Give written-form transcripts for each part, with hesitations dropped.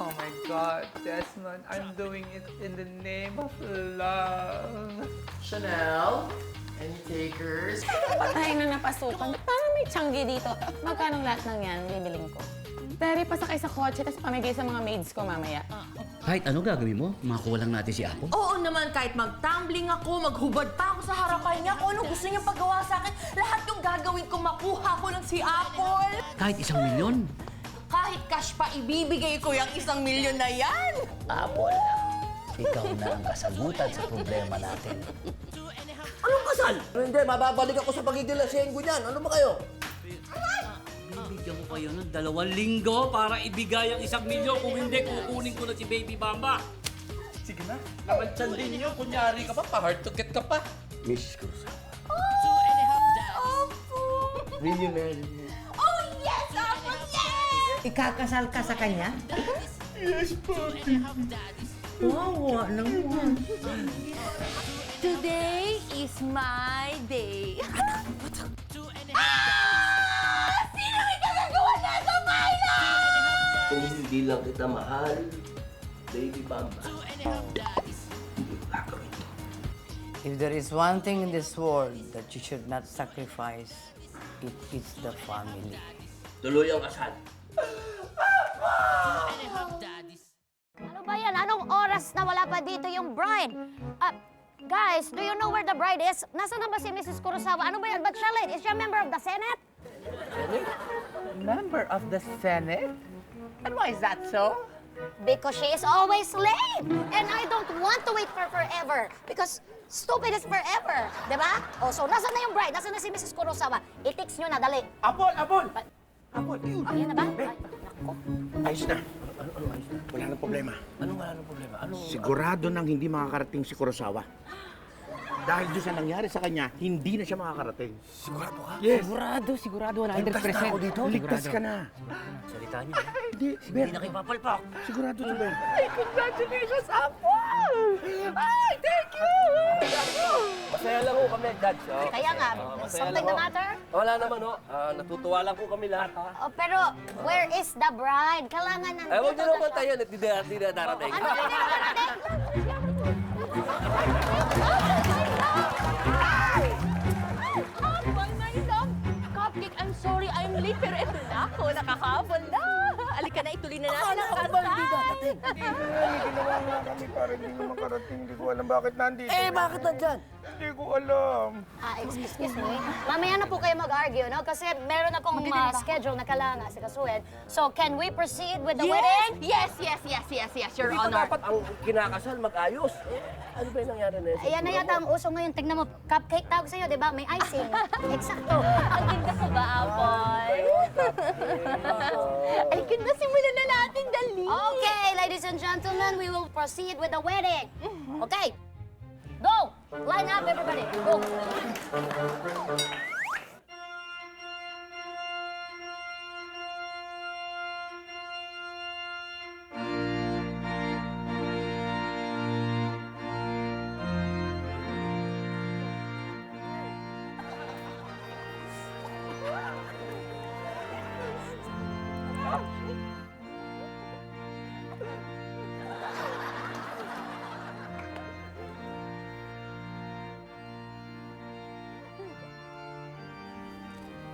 Oh my God, Desmond, I'm doing it in the name of love. Chanel, any takers? Patay na napasukan. Parang may tiyanggi dito. Magkano lahat ng yan bibiling ko? Dari pasakay sa kotse, tapos pamigay sa mga maids ko mamaya. Kahit ano gagawin mo, makuha lang natin si Apple. Oo naman, kahit mag-tumbling ako, maghubad pa ako sa harapan niya, kung ano gusto niya paggawa sa akin, lahat yung gagawin ko makuha ko ng si Apple. Kahit 1 milyon. Kahit cash pa, ibibigay ko yung 1 milyon na yan. Apple, ikaw na ang kasagutan sa problema natin. Anong kasal? Hindi, mababalik ako sa pagiging lasenggo niyan. Ano ba kayo? Bibigyan ko kayo ng 2 linggo para ibigay ang 1 milyon. Kung hindi, kukunin ko na si Baby Bamba. Sige na, naman tiyan din nyo. Kunyari ka pa, pa-hard to get ka pa. Mrs. Kurosawa. Opo. Will you marry me? Oh, yes, Apple, yes! Ikakasal ka sa kanya? Yes, papi. Wawa naman. Today is my day. Sino may kagagawa na sa bayan? Kung hindi lang kita mahal, Baby Bamba, hindi ko gagawin to. If there is one thing in this world that you should not sacrifice, it is the family. Tuloy ang kasal. Ano ba yan? Anong oras na wala pa dito yung bride? Guys, do you know where the bride is? Nasaan na ba si Mrs. Kurosawa? Ano ba yan? Ba't siya late? Is she a member of the Senate? Member of the Senate? And why is that so? Because she is always late. And I don't want to wait for forever. Because stupid is forever. Diba? O, so nasaan na yung bride? Nasaan na si Mrs. Kurosawa? I-text nyo na, dali. Apple! Apple! Apple! Ayan na ba? Ay, naku. Ayos na. Wala nang problema. Anong wala ng problema? Anong... Sigurado nang hindi makakarating si Kurosawa. Dahil doon sa nangyari sa kanya, hindi na siya makakarating. Sigurado ka? Yes! Sigurado, 100%. Ligtas na ako dito. Ligtas ka na. Salita niyo. Hindi, Ben. Hindi na kayo papalpak. Sigurado to, Ben. Ay, congratulations, Apple! Ay, thank you! Masaya lang ho kami, Dad. Kaya nga, something the matter? Wala naman ho. Natutuwa lang po kami lahat. Oh, pero where is the bride? Kailangan nandito Huwag niyo na naman siya. tayo at hindi na darating. Ano ba darating? Apple, my love. Cupcake, I'm sorry, I'm late, pero ito na ako, nakakabol na. Alika na, ituloy na natin ang kasal. Ginawa nga kami para hindi na makarating. Hindi ko alam bakit nandito. Bakit nandyan? Hindi ko alam. Excuse me. Mamaya na po kayo mag-argue, no? Kasi meron akong schedule na kailangan sikasuhin. So, can we proceed with the wedding? Yes, Your Hindi ba Honor. dapat ang kinakasal mag-ayos? Ano ba yung nangyari na yun? Ayan na yata ang uso ngayon. Tignan mo, cupcake tawag sa'yo, di ba? May icing. Eksakto. Ang ganda ko ba, Apple? Alika na, simulan na natin, dali. Okay, ladies and gentlemen, we will proceed with the wedding. Okay. Go! Line up, everybody. Go.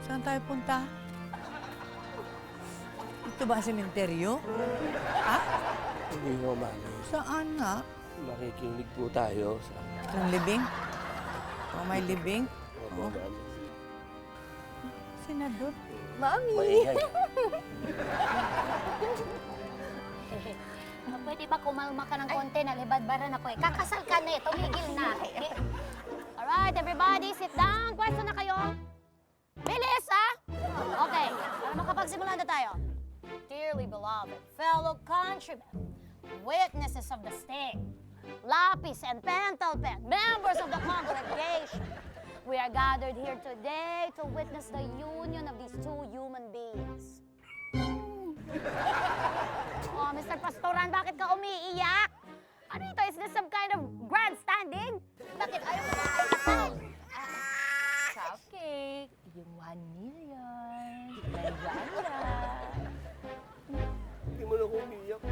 Saan tayo punta? Ito ba ang sementeryo? Hindi mo, Mami. Saan nga? Makikinig po tayo sa... Ang libing? Oh, may libing? Opo, Mami. Senador? Maingay. Pwede ba kumalma ka ng konti? Nalibadbaran ako eh. Kakasal ka na eh. Tumigil na. Okay? Alright, everybody, sit down. Pwesto na kayo. Bilis, ah! Okay, para makapagsimula na tayo. Dearly beloved, fellow countrymen, witnesses of the state, lapis and pentel pen, members of the congregation, we are gathered here today to witness the union of these two human beings. Oh, Mr. Pastoran, bakit ka umiiyak? Ano ito? Is this some kind of grandstanding? Bakit ayaw mo na kasal? Cupcake, yung 1 million. Nandyan na. Hindi mo na umiyak.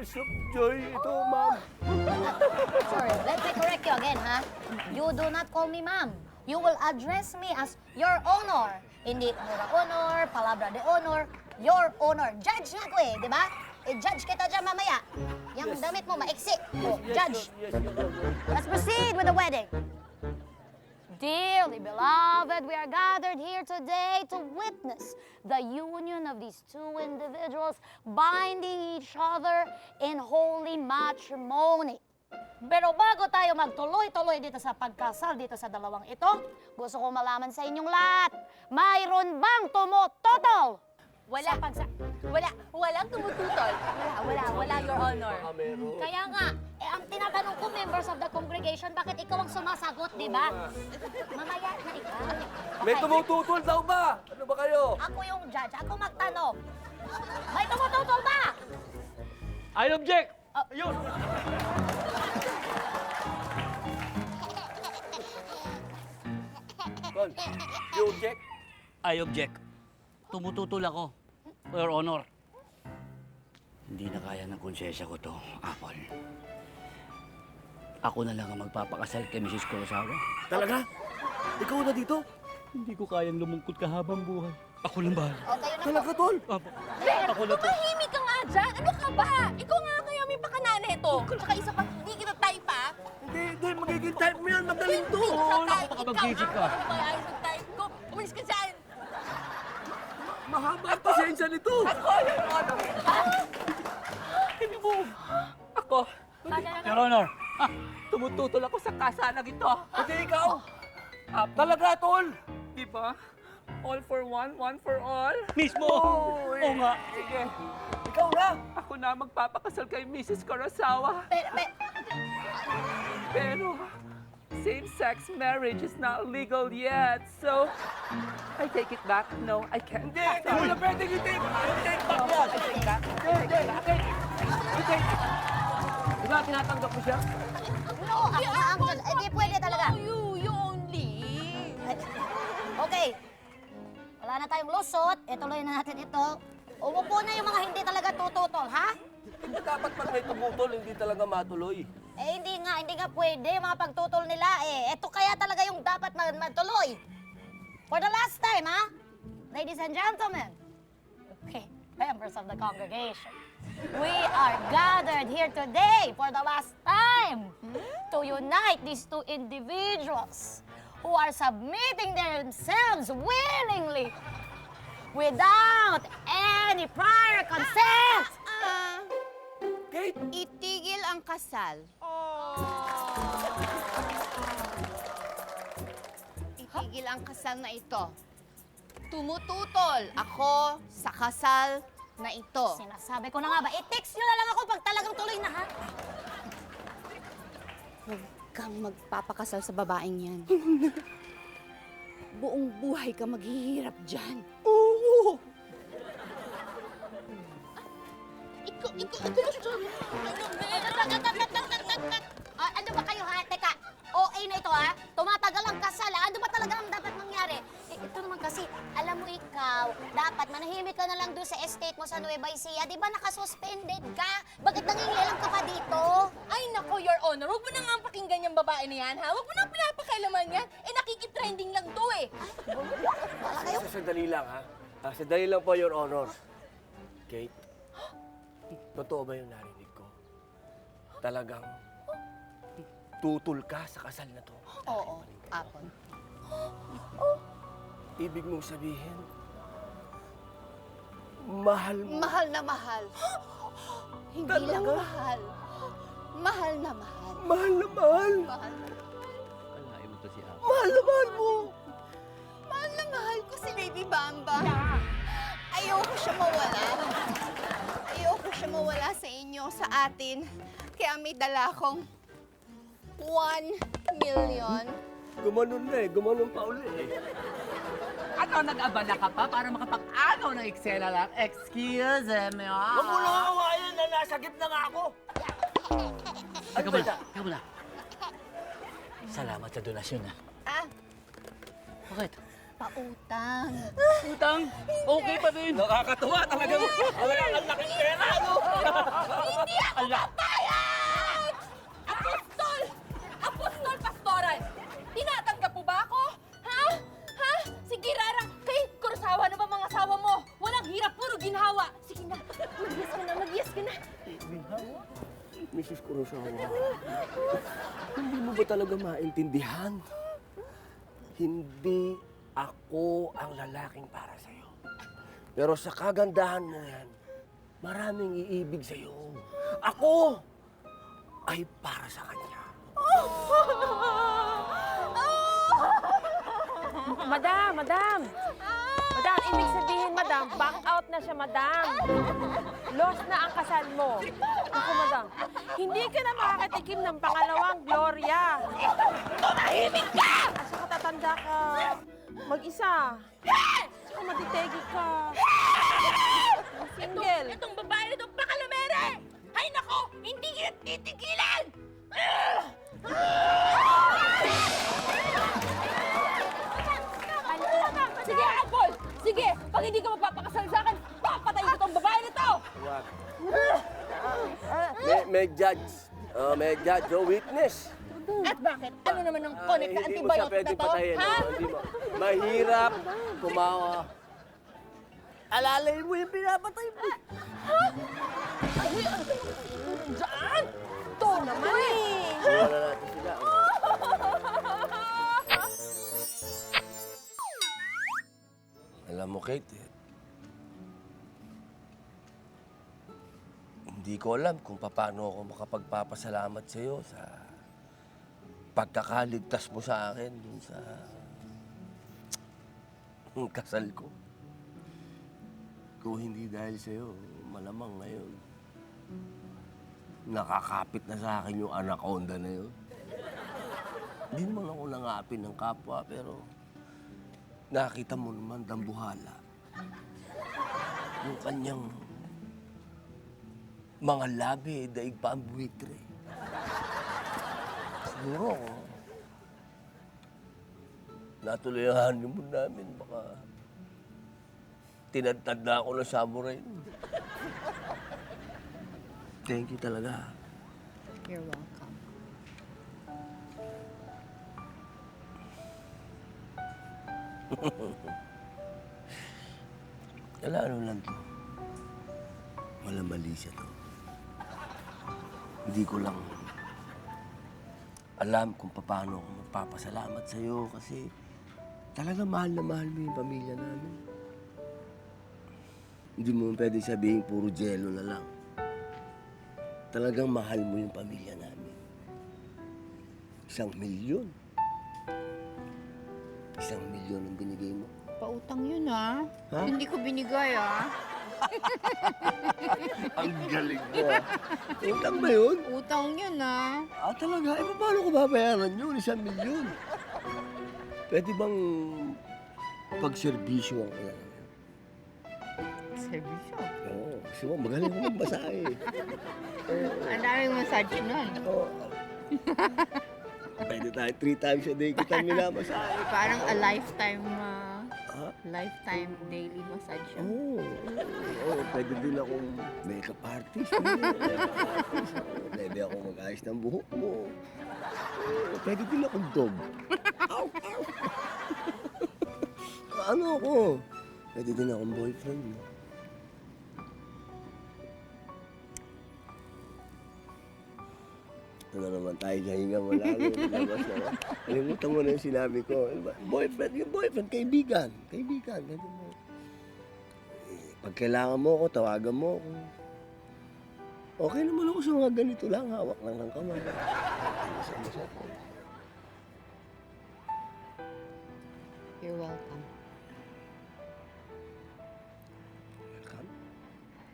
tears of joy. Ito, ma'am. Sorry, let me correct you again, ha? You do not call me ma'am. You will address me as Your Honor. Hindi Your Honor, Palabra de Honor, Your Honor. Judge nga ko eh, di ba? I-judge kita dyan mamaya. Yung damit mo, maiksi. Oh, judge. Yes, Your Honor. Let's proceed with the wedding. Dearly beloved, we are gathered here today to witness the union of these two individuals binding each other in holy matrimony. Pero bago tayo magtuloy-tuloy dito sa pagkasal dito sa dalawang ito, gusto ko malaman sa inyong lahat, mayroon bang tumututol? Walang tumututol. Wala, Your Honor. Kaya nga, ang tinatanong ko, members of the congregation, bakit ikaw ang sumasagot, di ba? Mamaya na ikaw. May tumututol daw ba? Ano ba kayo? Ako yung judge, ako magtanong. May tumututol ba? I object! Ayun! Con, you object? I object. Tumututol ako, Your Honor. Hindi na kaya ng konsensya ko to, Apple. Ako na lang ang magpapakasal kay Mrs. Kurosawa. Talaga? Ikaw na dito? Hindi ko kayang lumungkot kahabang buhay. Ako lang ba? O, kayo na Talaga, tol? Ako na to. Tumahimik ka nga dyan. Ano ka ba? Ikaw nga kaya may pakanana ito. Tsaka isa pa, hindi kita type pa. Hindi, magiging type mo yan. Magaling to. Baka mag-visit ka. Ikaw ang ayos ng type ko. Umalis ka dyan. Mahaba ang pasensya nito. Hindi mo. Ako, Your Honor. tumututol ako sa kasalang ito. Hindi ikaw. Talaga, tol. Di ba? All for one for all. Mismo! Oo nga. Sige, Ikaw na. ako na magpapakasal kay Mrs. Kurosawa. Pero, same-sex marriage is not legal yet, so I take it back. No, I can't. Hindi mo na pwedeng i-take. I-take back yan. Hindi. Di ba tinatanggap mo siya? No, ako na ang judge. Hindi pwede talaga. You only. Okay. Wala na tayong lusot. Ituloy na natin ito. Umupo na yung mga hindi talaga tututol, ha? Hindi dapat pag may tumutol, hindi talaga matuloy. Eh, hindi nga pwede yung mga pagtutol nila eh. Ito kaya talaga yung dapat matuloy. For the last time, ha? Ladies and gentlemen. Okay, members of the congregation. We are gathered here today for the last time to unite these two individuals who are submitting themselves willingly without any prior consent. Kate, Itigil ang kasal. Itigil ang kasal na ito. Tumututol ako sa kasal na ito. Sinasabi ko na nga ba, i-text nyo na lang ako pag talagang tuloy na, ha? Huwag kang magpapakasal sa babaeng yan. Buong buhay ka maghihirap dyan. oo. Ano ba kayo, ha? Teka, OA na ito, ha? Tumatagal ang kasal, ha? Ano ba talaga ang dapat mangyari? Ito naman kasi, alam mo ikaw, dapat manahimik ka na lang doon sa estate mo sa Nueva Ecija. Di ba nakasuspended ka? Bakit nangingialam ka pa dito? Ay, nako, Your Honor. Huwag mo na nga pakinggan yung babae na yan, ha? Huwag mo na pinapakailaman yan. Eh, nakikitrending lang to, eh. Wala kayo? Sandali lang, ha? Sandali lang po, Your Honor. Kate, totoo ba yung narinig ko? Talagang tutol ka sa kasal na to? Oo, Apple. Ibig mong sabihin, mahal mo. Mahal na mahal. Hindi lang Talaga? mahal. Mahal na mahal. Mahal na mahal. Mahal na Alain mo to si Apple. Mahal na mahal mo. mahal na mahal ko si Baby Bamba. Ayoko siya mawala. Ayoko siya mawala sa inyo, sa atin. Kaya may dala akong 1 million. Gumanon na eh. Gumanon pa uli eh. Ano, nag-abala ka pa para makapag-agaw ng eksena lang? Excuse me, Huwag mo lang awayan na nasa gitna nga ako. Teka muna, teka muna. Salamat sa donasyon, ha? Ah, Bakit? pautang. Utang? Okay pa rin. Nakakatuwa talaga. Talagang ang laking pera, no? Hindi ako Mrs. Kurosawa, hindi mo ba talaga maintindihan? Hindi ako ang lalaking para sa'yo. Pero sa kagandahan mo yan, maraming iibig sa'yo. Ako ay para sa kanya. Madam! Madam, ibig sabihin, madam, back out na siya, madam. Lost na ang kasal mo. Ako, madam, hindi ka na makakatikim ng pangalawang Gloria. Tumahimik ka! Asa ka tatanda ka? Mag-isa. Saka matitegi ka. Single. Itong babae na itong pakalumere! Ay nako, hindi kita titigilan! Sige, Apple! Sige, pag hindi ka magpapakasal sa akin, papatayin ko tong babae na to! Wag. May judge. May judge o witness. At bakit? Ano naman ang connect na Hindi mo siya antibiotic na pwedeng to? patayin. Ha? Hindi mo. Mahirap kumawa. Alalay mo yung pinapatay mo. Diyan! To naman eh! Wala natin sila. Alam mo, Kate, hindi ko alam kung paano ako makapagpapasalamat sa iyo sa pagkakaligtas mo sa akin dun sa kasal ko. Kung hindi dahil sa iyo, malamang ngayon, nakakapit na sa akin yung anaconda na yun. Hindi naman ako nangapin ng kapwa, pero nakita mo naman dambuhala. Yung kanyang mga labi, daig pa ang buwitre. Siguro, natuloy ang honeymoon namin. Baka tinadtad na ako ng samurai. Thank you talaga. You're welcome. Wala ano lang to. Malamali siya to. Hindi ko lang alam kung paano ako magpapasalamat sa'yo kasi talaga mahal na mahal mo yung pamilya namin. Hindi mo pwede sabihin puro jello na lang. Talagang mahal mo yung pamilya namin. 1 milyon. 1 milyon ang binigay mo. Pautang yun ah. Ha? Hindi ko binigay ah. Ang galing mo. Utang ba yun? Utang yun ah. Ah, talaga? Eh, paano ko babayaran yun? 1 milyon. Pwede bang pagserbisyo ang kaya? Servisyo. Oo, kasi mo, magaling mo magbasahe. Ang daming massage nun. Oo. Pwede tayo 3 times a day kitang minamasahe. Parang a lifetime Ha? lifetime daily massage siya. Oo, pwede din akong makeup artist. Pwede akong mag-ayos ng buhok mo. Pwede din akong dog. Ow, ow. Ano ako? Pwede din akong boyfriend mo. Ito na naman tayo sa hinga mo lalo. Kalimutan mo na yung sinabi ko. Boyfriend, yung boyfriend, kaibigan. Kaibigan, ganun mo. Pag kailangan mo ako, tawagan mo ako. Okay naman ako sa mga ganito lang, hawak lang ng kamay. You're welcome. Welcome.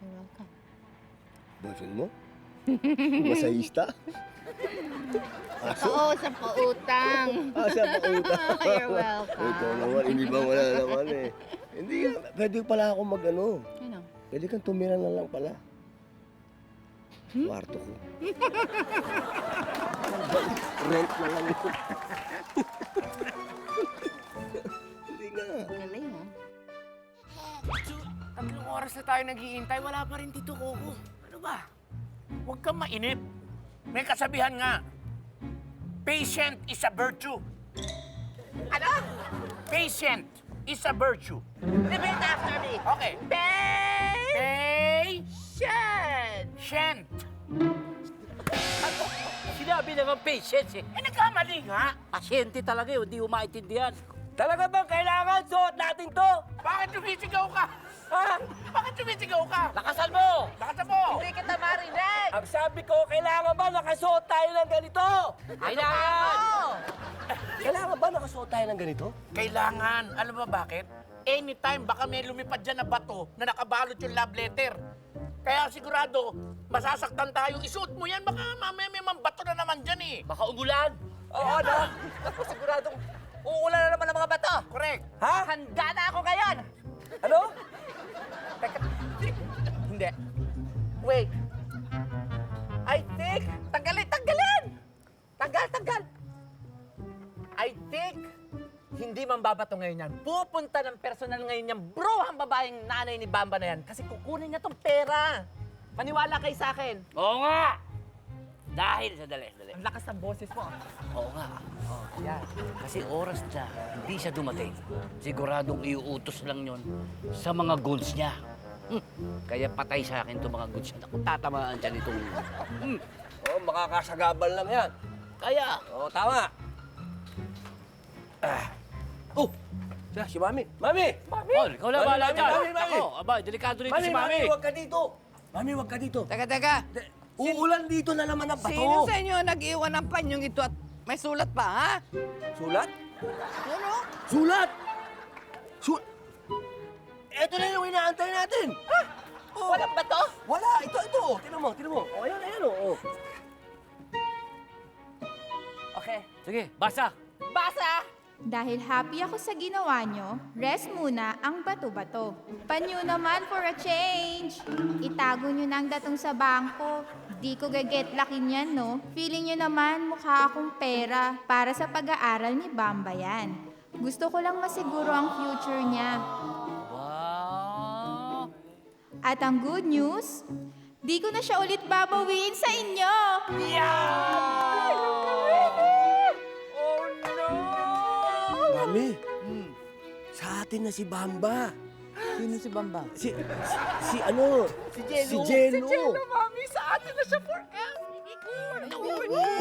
You're welcome. Boyfriend mo? Masahista? Aso? Oo, sa pautang. Asa pa utang? You're welcome. Ito naman, hindi ba wala naman eh. Hindi, pwede pala ako mag-ano. Ano? Pwede kang tumira na lang pala. Kwarto ko. Rent na lang yun. Hindi nga. Galing ah. 3 oras na tayo naghihintay, wala pa rin Tito Coco. Ano ba? Huwag kang mainip. May kasabihan nga, patient is a virtue. Ano? Patient is a virtue. Repeat after me. Okay. Patient. naman patience eh. Eh, nagkamali nga. Pasyente talaga yun, di mo maintindihan. Talaga bang kailangan suot natin to? Bakit sumisigaw ka? Ha? Bakit sumisigaw ka? Lakasan mo! Lakasan mo! Hindi kita marinig! Ang sabi ko, kailangan ba nakasuot tayo ng ganito? Kailangan! Kailangan ba nakasuot tayo ng ganito? Kailangan. Alam mo bakit? Anytime, baka may lumipad dyan na bato na nakabalot yung love letter. Kaya sigurado, masasaktan tayo. Isuot mo yan, baka mamaya may mambato na naman dyan eh. Baka umulan. Oo, no? Ako siguradong uulan na naman ang mga bato. Correct. Ha? Handa na ako ngayon! Ano? Hindi. Wait. I think... Tanggalin! Tanggal! I think hindi mambabato ngayon yan. Pupunta ng personal ngayon yan. Bro, ang babaeng nanay ni Bamba na yan. Kasi kukunin niya tong pera. Maniwala kayo sa akin. Oo nga! Dahil, sandali. Ang lakas ng boses mo. Oo nga. Yan. Kasi oras na hindi siya dumating, siguradong iuutos lang yon sa mga goods niya. Kaya patay sa akin itong mga goods niya. Kung tatamaan siya nitong... Oo, makakasagabal lang yan. Kaya, Oo, tama. Oh, siya, si Mami. Mami! Paul, ikaw na Mami, bahala mami, dyan. mami, mami. Ako, aba, delikado rito Mami, si Mami, Mami. huwag ka dito. Mami, huwag ka dito. Teka. Uulan dito na naman ang bato. Sino sa inyo nag-iwan ng panyong ito at may sulat pa, ha? Sulat? Ano? Sulat! Ito na yung inaantay natin. Ha? Oh. Walang bato? Wala, ito. Tinan mo. O, ayan, o. Okay. Sige, basa. Basa! Dahil happy ako sa ginawa nyo, rest muna ang bato-bato. Panyo naman for a change. Itago nyo na ang datong sa bangko. Di ko gaget laki niyan, no? Feeling nyo naman mukha akong pera para sa pag-aaral ni Bamba yan. Gusto ko lang masiguro ang future niya. Wow! At ang good news, di ko na siya ulit babawiin sa inyo. Mami, sa atin na si Bamba. Sino si Bamba? Si ano? Si Jeno. Mami, sa atin na siya forever.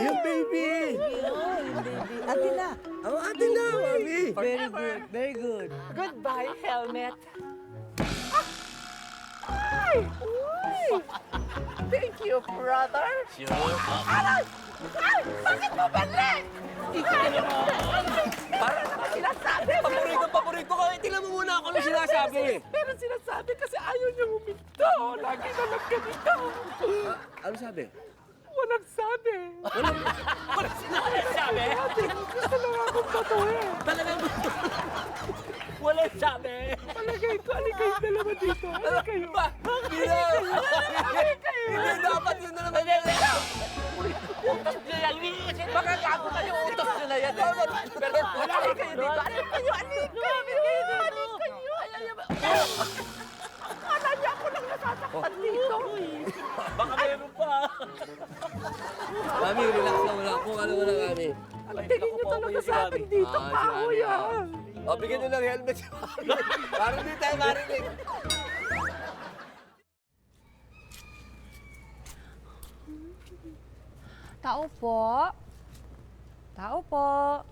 Yung baby. Atin na. Ang atin na, Mami. Very good. Goodbye, helmet! Thank you, brother. Paborito ko. Tingnan mo muna ako nung sinasabi. Pero sinasabi kasi ayaw niya huminto. Lagi na lang ganito. Ano sabi? Walang sabi. Sabi? Gusto lang akong batuhin. Walang sabi. Palagay ko, alikay dalawa dito. Alikay kayo. Hindi, dapat yun na naman. Utos nila yan. Baka gago kayo, utos nila yan. Pero wala kayo dito. Alin kayo, alin kayo. Akala niya ako lang nasasaktan dito. Baka meron pa. Mami, relax lang. Wala akong ano wala, Mami. Tingin niyo talaga sa atin dito. Kao yan. O, bigyan nyo ng helmet si Mami. Parang di tayo marinig. Tao po. Tao po.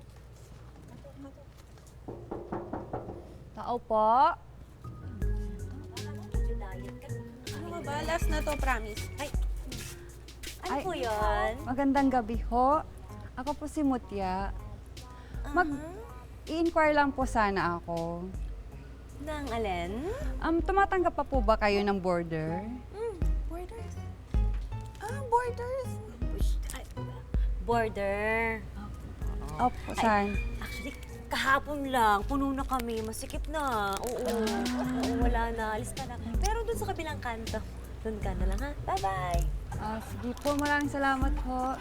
Tao po. Ano ka ba? Last na to, promise. Ano po yun? Magandang gabi ho. Ako po si Mutya. I-inquire lang po sana ako. Nang alin? Tumatanggap pa po ba kayo ng border? Borders. Borders. Border. Opo, saan? Actually, kahapon lang. Puno na kami. Masikip na. Oo. Wala na. Alis ka na. Pero dun sa kabilang kanto. Dun ka na lang, ha? Bye-bye. Sige po, maraming salamat po.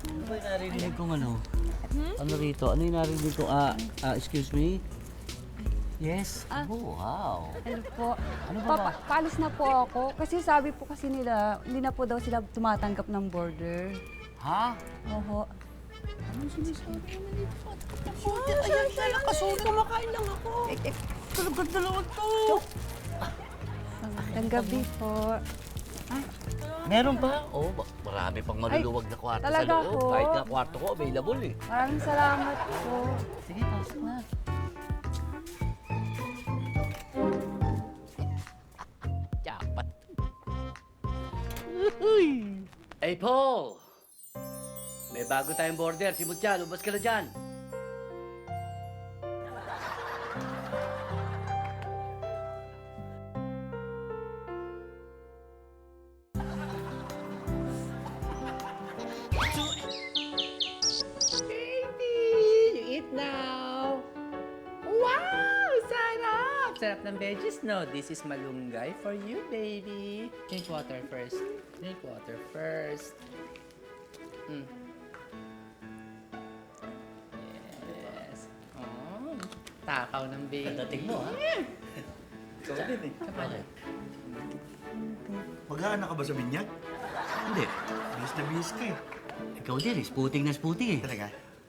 Ano ba yung narinig kong ano? Ano rito? Ano yung narinig kong, excuse me? Yes? Oh, wow. Hello po. Ano ba? Paalis na po ako. Kasi sabi po kasi nila, hindi na po daw sila tumatanggap ng border. Ha? Oho. Ayan siya, kasunod. Kumakain lang ako. Magandang gabi po. Meron ba? Oo, marami pang maluluwag na kwarto sa talaga loob. po? Kahit nga kwarto ko, available eh. Maraming salamat po. Sige, pasok na. Jackpot. Hey, Paul! May bago tayong border. Si Mutya, lumabas ka na dyan. You eat now. Wow! Sarap! Sarap ng veggies, no? This is malunggay for you, baby. Drink water first. Drink water first. Yes. Oh, takaw ng baby. Dating mo, ha? Ikaw din eh. Bakit? Mag-aanak ka ba sa binyag? Hindi. Bihis na bihis ka eh. Ikaw din, sputing na sputing eh. Talaga?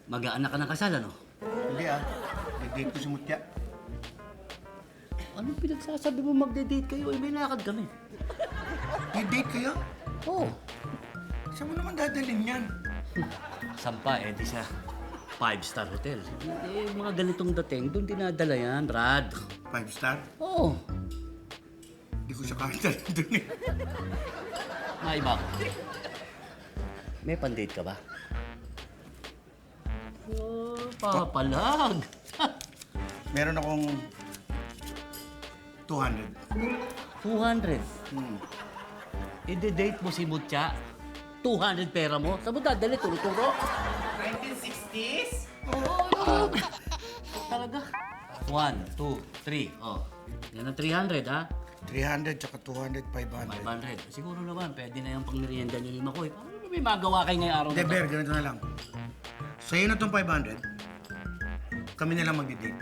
Mag-aanak ka ng kasal, ano? Hindi ah. Nag-date ko si Mutya. Anong pinagsasabi mo magde-date kayo? Eh, may lakad kami. Nag-date kayo? Oo. Saan mo naman dadalhin yan? Sampa, eh, di sa 5-star hotel. Eh, mga ganitong dating, doon dinadala yan, Brad. 5-star? Oo. Hindi ko siya kahit dalhin doon eh. Maiba ko. May pan-date ka ba? Oh, papalag. Meron akong 200. 200. I-date mo si Mutya. 200 pera mo. Saan mo dadali? Turo-turo? 1960s? Oo. Talaga. 1, 2, 3. Oh. Yan ang 300, ha? 300 tsaka 200, 500. 500. Siguro naman, pwede na yung pang-merienda niyo ni Makoy. Paano may magawa kayo ngayong araw na Hindi, to? Ber, ganito na lang. Sa'yo na itong 500. Kami na lang magdi-date.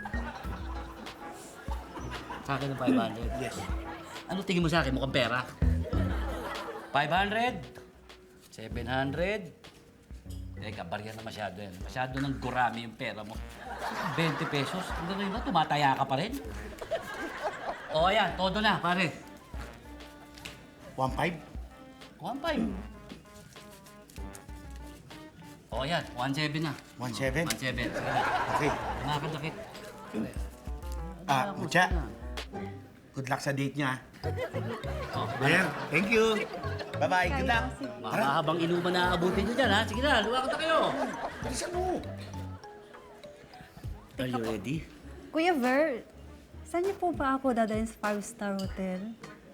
Sa akin ang 500. Yes. Ano tingin mo sa akin? Mukhang pera? 500? 700? Teka, barya na masyado yan. Masyado ng gurami yung pera mo. 20 pesos? Ang gano'n ba? Tumataya ka pa rin? O, ayan. Todo na, pare. 1.5? 1.5. O, ayan. 1.7 na. 1.7? 1.7. Sige na. Okay. Nakakadakit. Mutya. Good luck sa date niya. Oh, Ber, thank you. Bye-bye. Good luck. mahabang inuman na aabutin nyo dyan, ha? Sige na, luwakot na kayo. Bilisan mo. Are you ready? Kuya Ver, saan niyo po ba ako dadalhin sa 5-star hotel?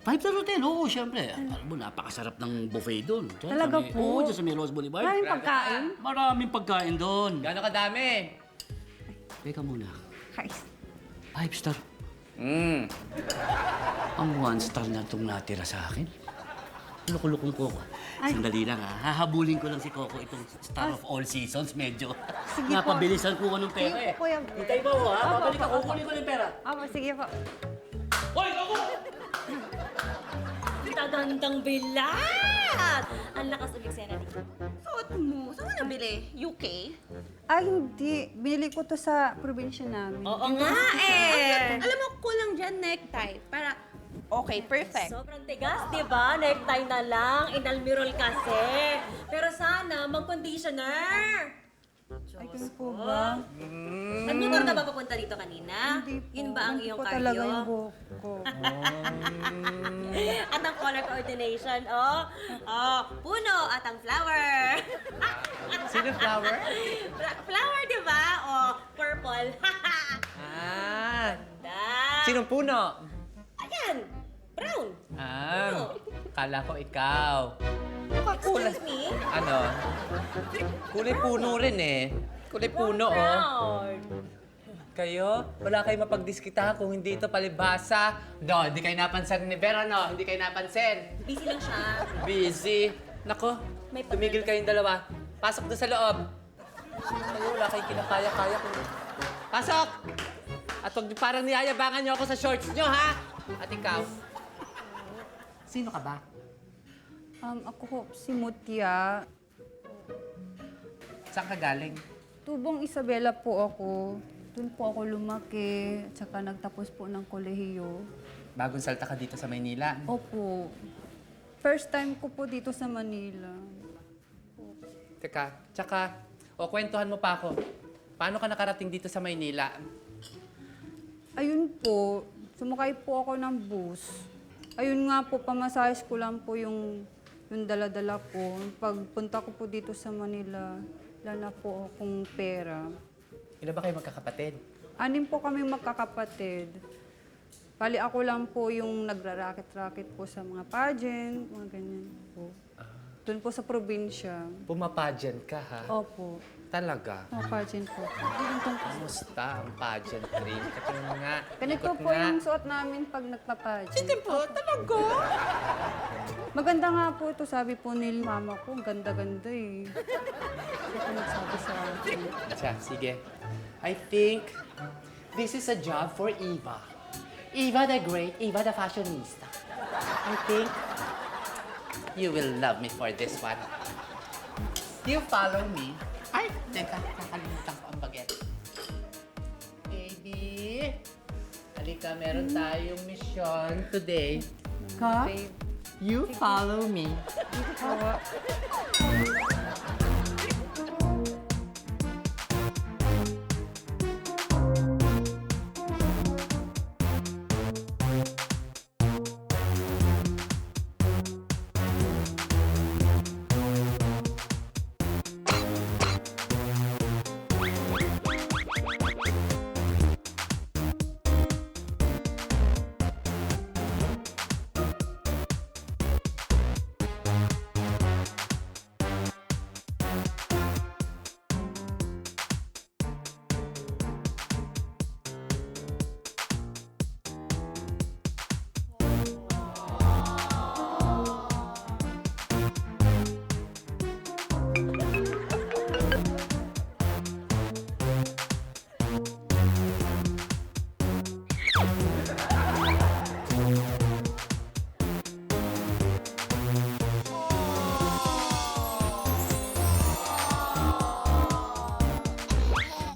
5-star hotel, oo, siyempre. Alam mo, napakasarap ng buffet doon. Diyan Talaga sa may- po? Oo, dyan sa may Rose Boulevard. Maraming pagkain. Maraming pagkain doon. Gano'ng kadami? Teka muna, Guys, 5-star. Ang 1-star na itong natira sa akin. Lukulukong Coco. Sandali lang, ha. Hahabulin ko lang si Coco itong star of all seasons. Medyo Sige po. napabilisan ko ng pera eh. Kuya Ver. Hintay mo ako, ha? Babalik ako, kukunin ko ng pera. Opo, sige po. Hoy, Coco! Tagandang bilat! Ang lakas umiksena dito. Suot mo. Saan mo nabili? UK? Ah, hindi. Binili ko to sa probinsya namin. Oo nga eh! Alam mo, kulang dyan necktie. Para, okay, perfect. Sobrang tigas, di ba? Necktie na lang, inalmirol kasi. Pero sana, mag-conditioner. Ay, ganun po ba? Nagmotor ka ba papunta dito kanina? Hindi po. Yun ba ang iyong Ganun po cardio? talaga yung buhok ko. At ang color coordination, oh. Oh, puno at ang flower. Sino flower? Flower, di ba? Oh, purple. Ah, Ganda. sinong puno? Ayan, brown. Kala ko ikaw. Excuse me? Ano? Kulay puno rin eh. Kulay puno, oh. Brown. Kayo, wala kayong mapagdiskitahan kung hindi ito palibhasa. No, hindi kayo napansin ni Vera, no? Hindi kayo napansin. Busy lang siya. Busy. Nako, May tumigil kayong dalawa. Pasok doon sa loob. Kayo, wala kayong kinakaya-kaya. Pasok! At huwag parang niyayabangan niyo ako sa shorts niyo, ha? At ikaw? Sino ka ba? Ako po, si Mutya. Saan ka galing? Tubong Isabela po ako. Doon po ako lumaki, tsaka nagtapos po ng kolehiyo. Bagong salta ka dito sa Maynila. Opo. First time ko po dito sa Manila. Teka, tsaka, kwentuhan mo pa ako. Paano ka nakarating dito sa Maynila? Ayun po, sumakay po ako ng bus. Ayun nga po, pamasahis ko lang po yung dala-dala ko. Pagpunta ko po dito sa Manila, wala na po akong pera. Ilan ba kayo magkakapatid? 6 po kami magkakapatid. Bali ako lang po yung nagra-racket-racket po sa mga pageant, mga ganyan po. Doon po sa probinsya. Pumapageant ka, ha? Opo, Talaga? mga pageant po. Kamusta ang pageantry? Katingin nga. Ganito ikot po nga. yung suot namin pag nagpa-pageant. Sige po, talaga? Maganda nga po ito, sabi po ni mama ko, ang ganda-ganda eh. Ito nagsabi sa akin. Siya, sige. I think this is a job for Eva. Eva the Great, Eva the Fashionista. I think you will love me for this one. You follow me. Ay, teka, nakalimutan ko ang baguette. Baby, halika, meron tayong mission today. Ka? You follow me.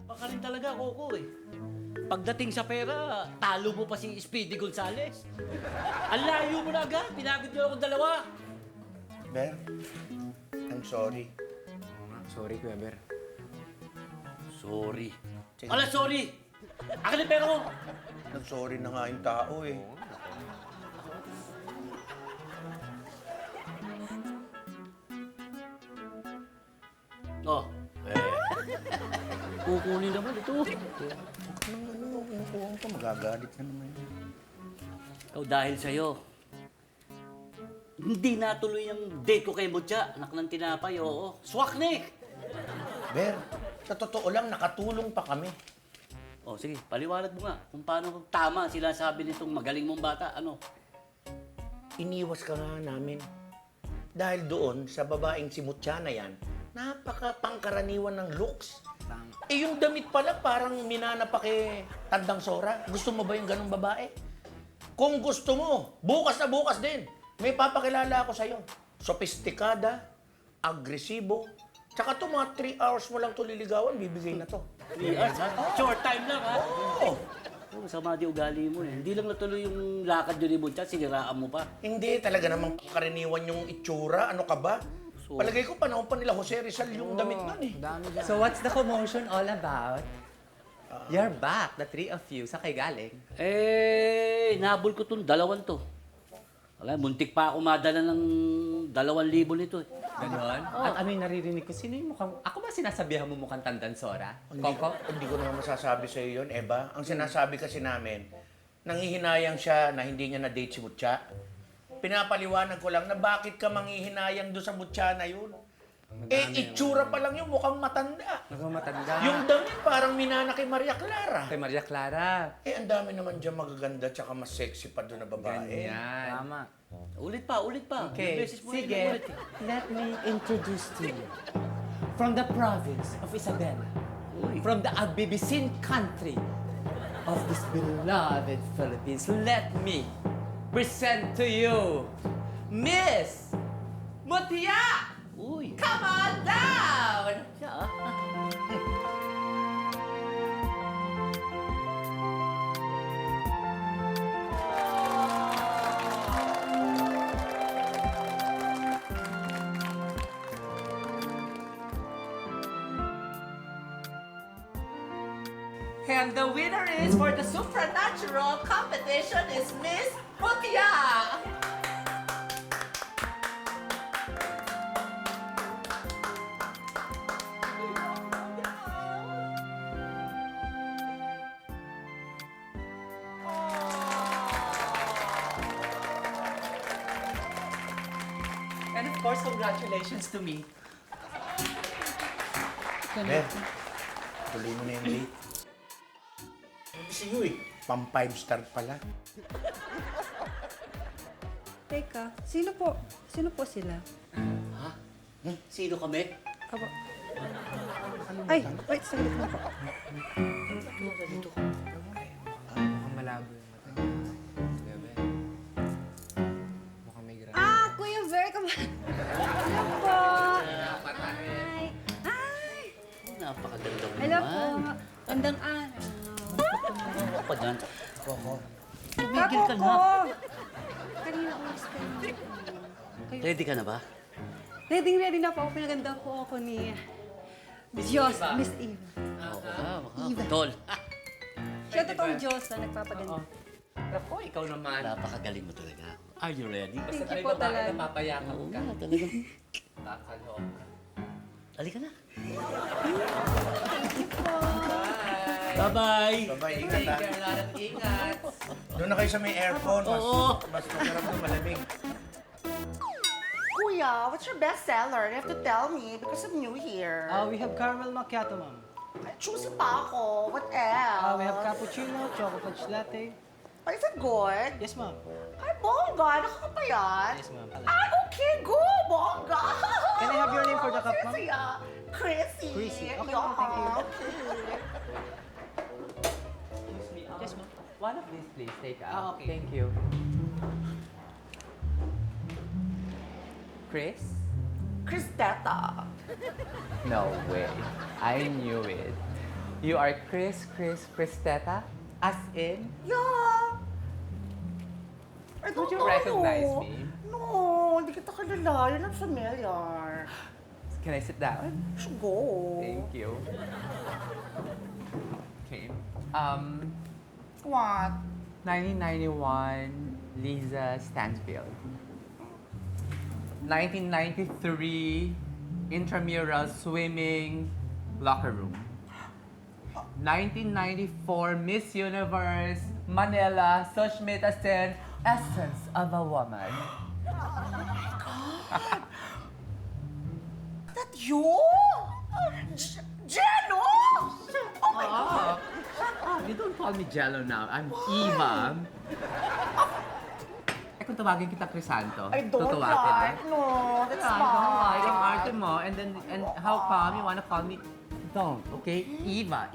Baka rin talaga, Coco eh. Pagdating sa pera, talo mo pa si Speedy Gonzales. Ang layo mo na agad, pinagod niyo akong dalawa. Ber, I'm sorry. Sorry, Kuya Ber. Sorry. Ala, sorry! Akin ang pera mo! Nag-sorry na nga yung tao eh. Oh, kukunin naman ito. Ano ka, magagalit na naman yun. Oh, dahil sa'yo, hindi natuloy yung date ko kay Mutya. Anak ng tinapay, oo. Swak, Nick! Ber, sa totoo lang, nakatulong pa kami. Oh, sige, paliwanag mo nga kung paano tama sila sabi nitong magaling mong bata. Ano? Iniwas ka nga namin. Dahil doon, sa babaeng si Mutya na yan, napaka-pangkaraniwan ng looks. Eh yung damit pala, parang minana pa kay Tandang Sora. Gusto mo ba yung ganong babae? Kung gusto mo, bukas na bukas din. May papakilala ako sa'yo. Sophisticada, agresibo, tsaka to mga 3 hours mo lang to liligawan, bibigay na to. 3 hours, ha? Short time lang, ha? Oo. Oh, sama di ugali mo eh. Hindi lang natuloy yung lakad yun ni Mutya, siniraan mo pa. Hindi, talaga namang karaniwan yung itsura. Ano ka ba? Palagay ko panahon pa nila Jose Rizal yung damit nun eh. So what's the commotion all about? You're back, the three of you. Sa kay galing? Eh, nabol ko tong dalawan to. Wala, muntik pa ako madala ng 2,000 nito eh. Ganon? At ano yung naririnig ko? Sino yung mukhang... Ako ba sinasabihan mo mukhang Tandang Sora? Coco? Hindi ko naman masasabi sa'yo yun, Eva. Ang sinasabi kasi namin, nanghihinayang siya na hindi niya na-date si Mutya. Pinapaliwanag ko lang na bakit ka manghihinayang doon sa Mutya na yun. Itsura pa lang yung mukhang matanda. Mukhang matanda. Yung damit parang minana kay Maria Clara. Kay Maria Clara. Ang dami naman dyan magaganda tsaka mas sexy pa doon na babae. Ganyan. Tama. Ulit pa. Okay, Ilang beses mo sige. ulit eh. Let me introduce to you. From the province of Isabela. From the Abibisin country of this beloved Philippines. Let me present to you Miss Mutya! Uy, Come on down! siya ah. And the winner is for the supernatural competition is Miss Putia. And of course, congratulations to me. Ben, tuloy mo na yung date. Si Yui, pang 5-star pala. Teka, sino po? Sino po sila? Ha? Sino kami? Aba. Ay, wait, saglit na po. Ah, Kuya Ver, Hello po. Hi. Hi. Napakaganda mo Hello po. naman. Gandang araw. Ano pa dyan? Coco. Tumigil ka na. Kanina ulis ka na. Ready ka na ba? Ready na po ako. Pinaganda po ako ni Diyos, Miss Eva. Tol. Siya totoong Diyos na nagpapaganda. Ako, ikaw naman. Napakagaling mo talaga. Are you ready? Thank you po talaga. Napapayakap Oo ka. nga, talagang. Nakakaloka. Halika na. Bye. Bye-bye. Bye-bye, ingat ha. Take care, lot of ingat. Doon na kayo sa may aircon. Oo. Mas masarap na malamig. Kuya, what's your best seller? You have to tell me because I'm new here. We have caramel macchiato, ma'am. Choosy pa ako. What else? We have cappuccino, chocolate fudge latte. Oh, is it good? Yes, ma'am. Ay, bongga. Nakakapayan. Yes, ma'am. Ay, okay, go. Bongga. Can I have your name for the cup, ma'am? Seriously, Chrissy. Chrissy. Okay, Yeah, ma'am. Thank you. Okay. Yes, ma'am. One of these, please. Take out. Okay. Thank you. Chris? Cristeta. No way. I knew it. You are Cristeta? As in? Yeah. I don't Would you know recognize you. me? No, hindi kita kilala. You're not familiar. Can I sit down? Should go. Thank you. Okay. What? 1991, Lisa Stansfield. 1993, intramural swimming locker room. 1994, Miss Universe, Manila, Sushmita Sen, Essence of a Woman. That you? Jello? Oh my God. You don't call me Jello now. I'm Eva. Kung tawagin kita Crisanto, I don't tutuwakin mo? like. No, that's I don't like fine. ang arte mo. And how come you wanna call me? Don't, okay? Eva.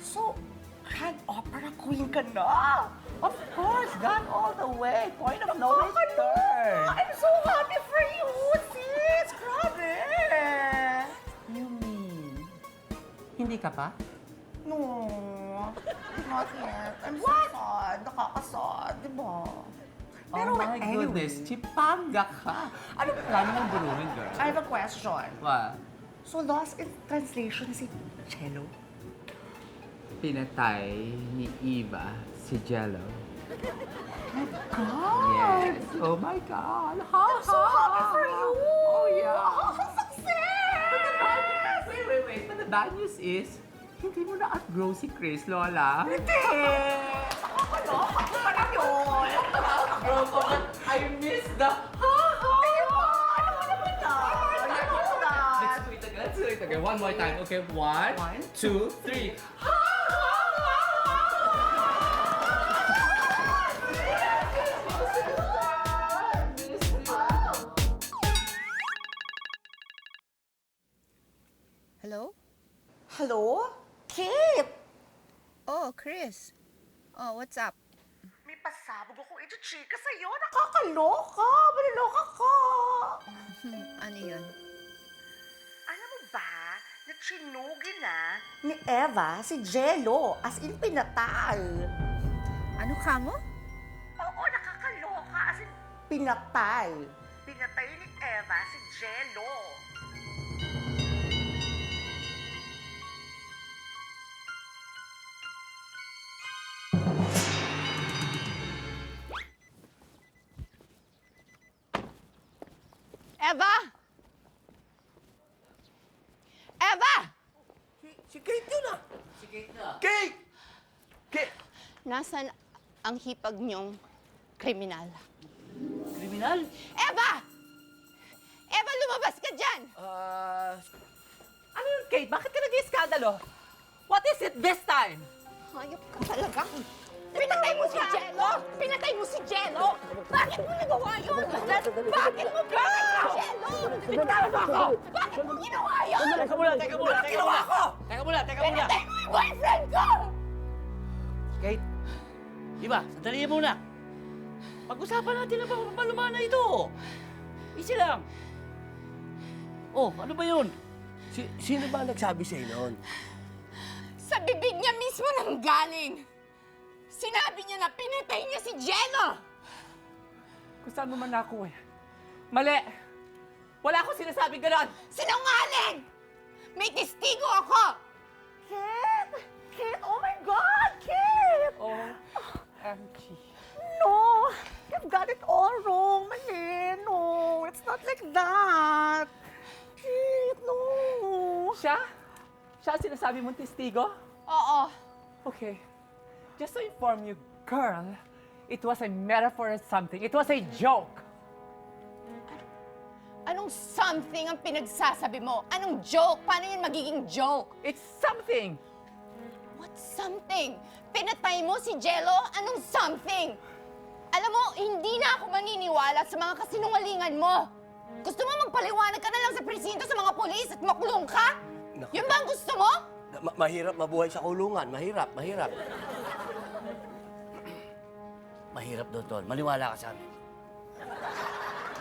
So, grand opera queen ka na? Of course, gone all the way. Point of no return. I'm so happy for you, sis! Grabe! You mean, hindi ka pa? No, not yet. I'm so sad. Nakakasad, di ba? Oh my goodness, chipanga ka. Ano plano mong buruhin, girl? I have a question. What? So, lost in translation si Cello? Pinatay ni Eva si Jello. God! Yes. Oh my God. Ha, I'm so happy for you! Oh yeah. Success! Wait. But the bad news is, hindi mo na outgrow si Chris, Lola. Hindi! Nakakaloka ko pa na yun! Outgrow ko, but I miss the Let's do it again. One more time. Okay, one, two, three. Hello? Hello? Kate! Oh, Chris. Oh, what's up? May pasabog akong chika sa'yo. Nakakaloka! Malaloka ka! Ano yun? Alam mo ba na chinugi na ni Eva si Jello as in pinatay? Ano ka mo? Oo, nakakaloka as in pinatay. Pinatay ni Eva si Jello. Eva! Eva! Si Kate yun ah! Si Kate na. Kate! Kate! Nasaan ang hipag niyong kriminal? Kriminal? Eva! Eva, lumabas ka dyan! Ano yun, Kate? Bakit ka nag-iskandalo? What is it this time? Hayop ka talaga. Pinatay mo si Jello! Pinatay mo si Jello! Bakit mo nagawa yun? Bakit mo pinatay si Jello? Pinatay mo ako! Bakit mo ginawa yun? Teka muna, teka muna, Bakit teka ginawa muna. ko? Teka muna, teka muna. Pinatay mo yung boyfriend ko! Kate, Iba, sandali muna. Pag-usapan natin ang pagpapalumana ito. Easy lang. Oh, ano ba yun? Sino ba nagsabi sa'yo noon? Sa bibig niya mismo nang galing. Sinabi niya na pinatay niya si Jello! Kung saan mo man nakuha yan. Mali! Wala akong sinasabing gano'n! Sinungaling! May testigo ako! Kit! Kit! Oh my God! Kit! OMG. No! You've got it all wrong, Mali. No, it's not like that. Kit, no! Siya? Siya ang sinasabi mong testigo? Oo. Okay. Just to inform you, girl, it was a metaphor or something. It was a joke. Anong something ang pinagsasabi mo? Anong joke? Paano yun magiging joke? It's something! What something? Pinatay mo si Jello? Anong something? Alam mo, hindi na ako maniniwala sa mga kasinungalingan mo. Gusto mo magpaliwanag ka na lang sa presinto sa mga polis at makulong ka? Naku. Yun ba ang gusto mo? Mahirap mabuhay sa kulungan. Mahirap, mahirap. Mahirap doon, Tol. Maniwala ka sa amin.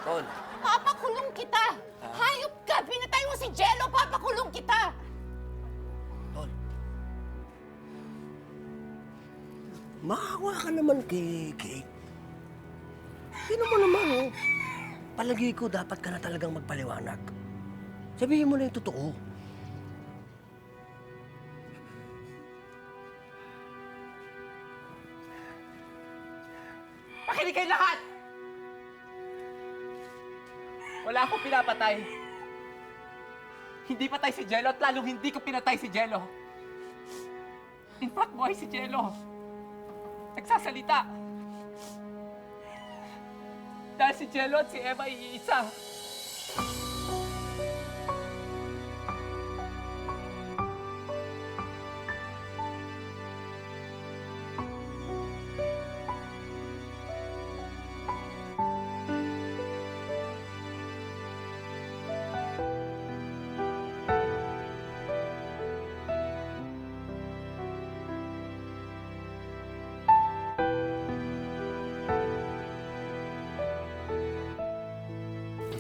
Tol, Papakulong kita! Hayop ka! Pinatay mo si Jello! Papakulong kita! maawa ka naman kay Kate. Sino mo naman, oh. Palagi ko, dapat ka na talagang magpaliwanag. Sabihin mo na yung totoo. Pakinig kayo lahat! Wala akong pinapatay. Hindi patay si Jello at lalong hindi ko pinatay si Jello. In fact, buhay si Jello. Nagsasalita. Dahil si Jello at si Eva iisa.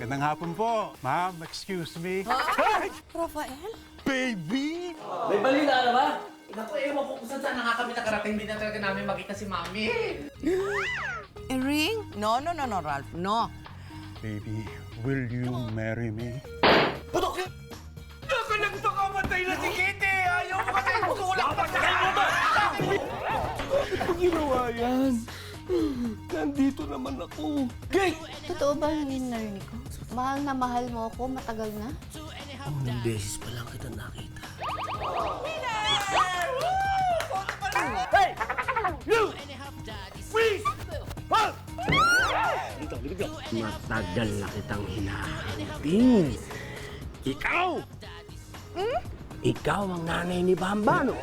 Magandang hapon po. Ma'am, excuse me. Rafael? Baby! May balita na ba? Naku, ewan ko kung saan na nga kami nakarating. Hindi na talaga namin makita si Mami. A ring? No, Ralph. No. Baby, will you marry me? Baka nagpakamatay na si Kitty! Ayaw mo kasi tulak pa sa Bakit mo ginawa yan? Nandito naman ako. Kate! Totoo ba yung narinig ko? Mahal na mahal mo ako, matagal na? Unang beses pa lang kita nakita. Hey! You! Freeze! Halt! Dito. Matagal na kitang hinahanapin. Ikaw! Ikaw ang nanay ni Bambano.